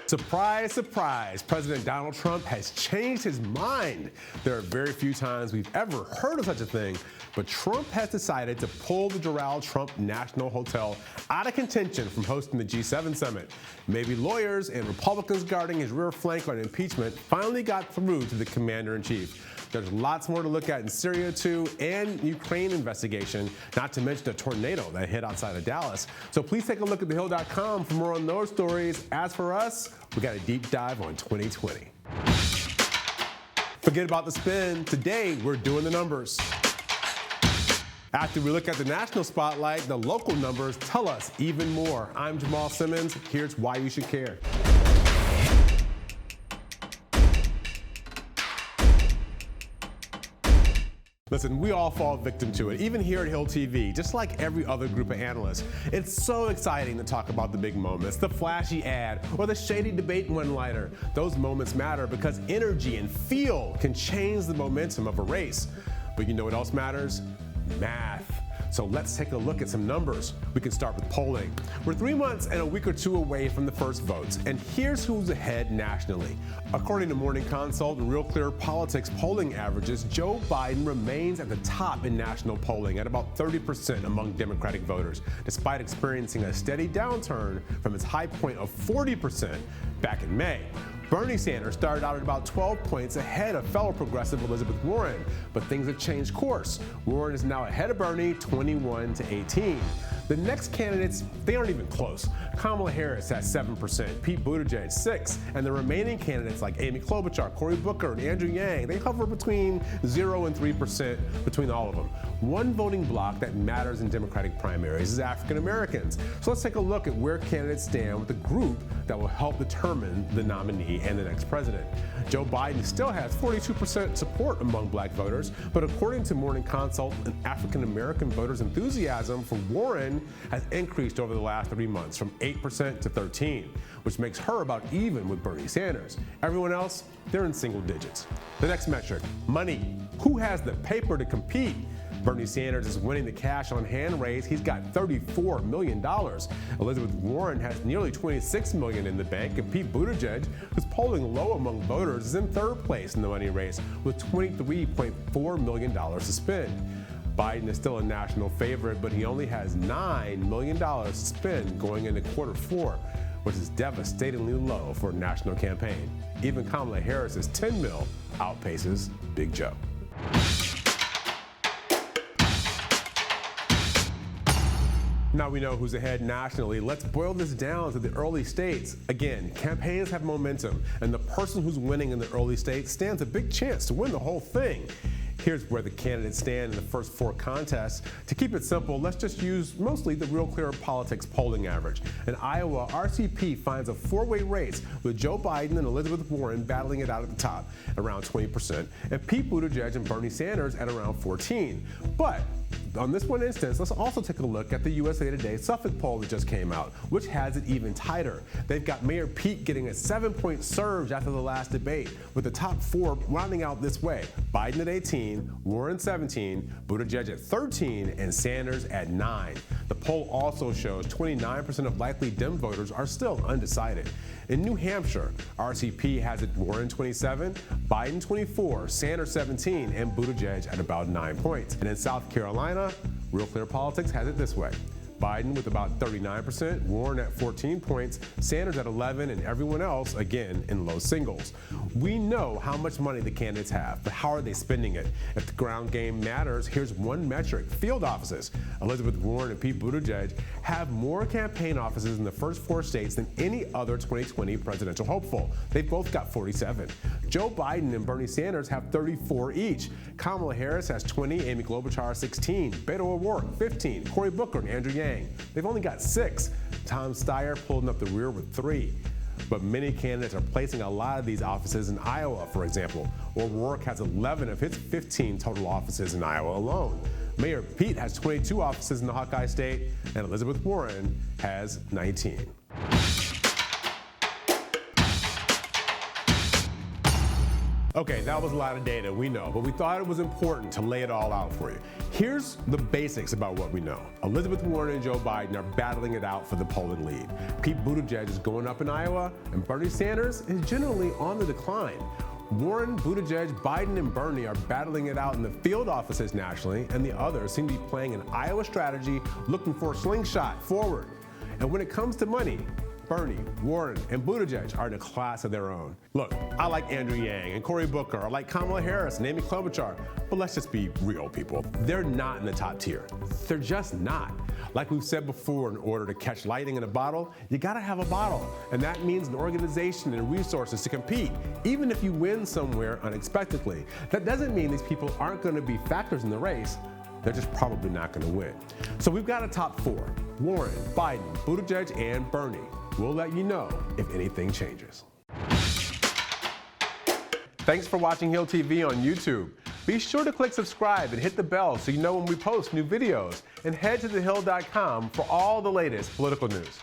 Surprise, surprise, President Donald Trump has changed his mind. There are very few times we've ever heard of such a thing, but Trump has decided to pull the Donald Trump National Hotel out of contention from hosting the G7 summit. Maybe lawyers and Republicans guarding his rear flank on impeachment finally got through to the commander-in-chief. There's lots more to look at in Syria, too, and Ukraine investigation, not to mention a tornado that hit outside of Dallas. So please take a look at thehill.com for more on those stories. As for us, we got a deep dive on 2020. Forget about the spin. Today, we're doing the numbers. After we look at the national spotlight, the local numbers tell us even more. I'm Jamal Simmons. Here's why you should care. Listen, we all fall victim to it, even here at Hill TV, just like every other group of analysts. It's so exciting to talk about the big moments, the flashy ad, or the shady debate one-liner. Those moments matter because energy and feel can change the momentum of a race. But you know what else matters? Math. So let's take a look at some numbers. We can start with polling. We're 3 months and a week or two away from the first votes, and here's who's ahead nationally. According to Morning Consult and Real Clear Politics polling averages, Joe Biden remains at the top in national polling at about 30% among Democratic voters, despite experiencing a steady downturn from its high point of 40% back in May. Bernie Sanders started out at about 12 points ahead of fellow progressive Elizabeth Warren, but things have changed course. Warren is now ahead of Bernie 21-18. The next candidates, they aren't even close. Kamala Harris has 7%, Pete Buttigieg 6%, and the remaining candidates like Amy Klobuchar, Cory Booker, and Andrew Yang, they hover between 0 and 3% between all of them. One voting bloc that matters in Democratic primaries is African Americans. So let's take a look at where candidates stand with the group that will help determine the nominee and the next president. Joe Biden still has 42% support among black voters, but according to Morning Consult, an African American voters' enthusiasm for Warren has increased over the last 3 months from 8% to 13%, which makes her about even with Bernie Sanders. Everyone else, they're in single digits. The next metric, money. Who has the paper to compete? Bernie Sanders is winning the cash on hand race. He's got $34 million. Elizabeth Warren has nearly $26 million in the bank, and Pete Buttigieg, who's polling low among voters, is in third place in the money race with $23.4 million to spend. Biden is still a national favorite, but he only has $9 million to spend going into quarter four, which is devastatingly low for a national campaign. Even Kamala Harris's $10 million outpaces Big Joe. Now we know who's ahead nationally. Let's boil this down to the early states. Again, campaigns have momentum, and the person who's winning in the early states stands a big chance to win the whole thing. Here's where the candidates stand in the first 4 contests. To keep it simple, let's just use mostly the Real Clear Politics polling average. In Iowa, RCP finds a 4-way race with Joe Biden and Elizabeth Warren battling it out at the top, around 20%, and Pete Buttigieg and Bernie Sanders at around 14%. But on this one instance, let's also take a look at the USA Today Suffolk poll that just came out, which has it even tighter. They've got Mayor Pete getting a 7-point surge after the last debate, with the top 4 rounding out this way: Biden at 18, Warren 17, Buttigieg at 13, and Sanders at 9. The poll also shows 29% of likely Dem voters are still undecided. In New Hampshire, RCP has it Warren 27, Biden 24, Sanders 17, and Buttigieg at about 9 points. And in South Carolina, Real Clear Politics has it this way: Biden with about 39%, Warren at 14 points, Sanders at 11, and everyone else, again, in low singles. We know how much money the candidates have, but how are they spending it? If the ground game matters, here's one metric: field offices. Elizabeth Warren and Pete Buttigieg have more campaign offices in the first 4 states than any other 2020 presidential hopeful. They've both got 47. Joe Biden and Bernie Sanders have 34 each. Kamala Harris has 20, Amy Klobuchar 16, Beto O'Rourke 15, Cory Booker and Andrew Yang, they've only got 6. Tom Steyer pulling up the rear with 3. But many candidates are placing a lot of these offices in Iowa, for example. O'Rourke has 11 of his 15 total offices in Iowa alone. Mayor Pete has 22 offices in the Hawkeye State, and Elizabeth Warren has 19. Okay, that was a lot of data, we know, but we thought it was important to lay it all out for you. Here's the basics about what we know. Elizabeth Warren and Joe Biden are battling it out for the polling lead. Pete Buttigieg is going up in Iowa, and Bernie Sanders is generally on the decline. Warren, Buttigieg, Biden, and Bernie are battling it out in the field offices nationally, and the others seem to be playing an Iowa strategy, looking for a slingshot forward. And when it comes to money, Bernie, Warren, and Buttigieg are in a class of their own. Look, I like Andrew Yang and Cory Booker. I like Kamala Harris and Amy Klobuchar. But let's just be real, people. They're not in the top tier. They're just not. Like we've said before, in order to catch lightning in a bottle, you gotta have a bottle. And that means an organization and resources to compete, even if you win somewhere unexpectedly. That doesn't mean these people aren't gonna be factors in the race. They're just probably not gonna win. So we've got a top four: Warren, Biden, Buttigieg, and Bernie. We'll let you know if anything changes. Thanks for watching Hill TV on YouTube. Be sure to click subscribe and hit the bell so you know when we post new videos. And head to thehill.com for all the latest political news.